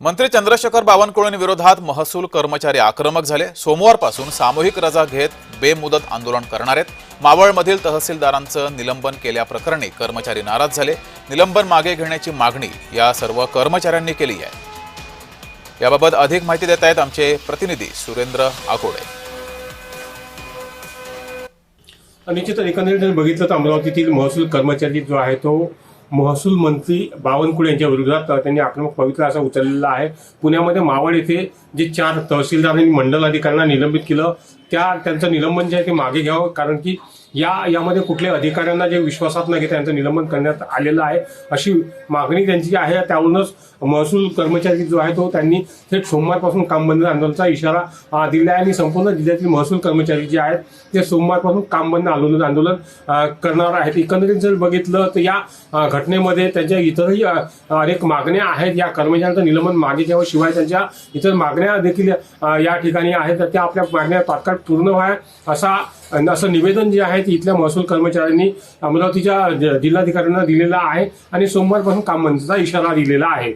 मंत्री चंद्रशेखर बावनकुळेंविरोधात महसूल कर्मचारी आक्रमक झाले। सोमवारपासून सामूहिक रजा घेत बेमुदत आंदोलन करणार आहेत। मावळमधील तहसीलदारांचं निलंबन केल्याप्रकरणी कर्मचारी नाराज झाले। निलंबन मागे घेण्याची मागणी या सर्व कर्मचाऱ्यांनी केली आहे। याबाबत अधिक माहिती देत आहेत आमचे प्रतिनिधी सुरेंद्र आकोडे। निश्चितच एकंदरीत बघितलं तर अमरावतीतील महसूल कर्मचारी जो आहे तो महसूल मंत्री बावनकुळे यांच्या विरोधात त्यांनी आक्रमक पवित्रा असा उचललेला आहे। पुण्यामध्ये मावळ येथे जे 4 तहसीलदार आणि मंडल अधिकाऱ्यांना निलंबित केलं त्यांचं निलंबन जे आहे ते मागे घ्यावं, कारण की यामध्ये कुठल्याही अधिकाऱ्यांना जे विश्वासात न घेता त्यांचं निलंबन करण्यात आलेलं आहे अशी मागणी त्यांची आहे। त्यावरूनच महसूल कर्मचारी जो आहे तो त्यांनी थेट सोमवारपासून काम बंद आंदोलनाचा इशारा दिला आहे आणि संपूर्ण जिल्ह्यातील महसूल कर्मचारी जे आहेत ते सोमवारपासून काम बंद आंदोलन करणार आहेत। एकंदरीत जर बघितलं तर या घटनेमध्ये त्यांच्या इतरही अनेक मागण्या आहेत। या कर्मचाऱ्यांचं निलंबन मागे घ्यावं, शिवाय त्यांच्या इतर मागण्या देखील या ठिकाणी आहेत, त्या आपल्या मागण्या तात्काळ पूर्ण व्हाव्या असं निवेदन जे आहे इथल्या महसूल कर्मचाऱ्यांनी अमरावतीच्या जिल्हाधिकाऱ्यांना दिलेलं आहे आणि सोमवारपासून काम बंदचा इशारा दिलेला आहे।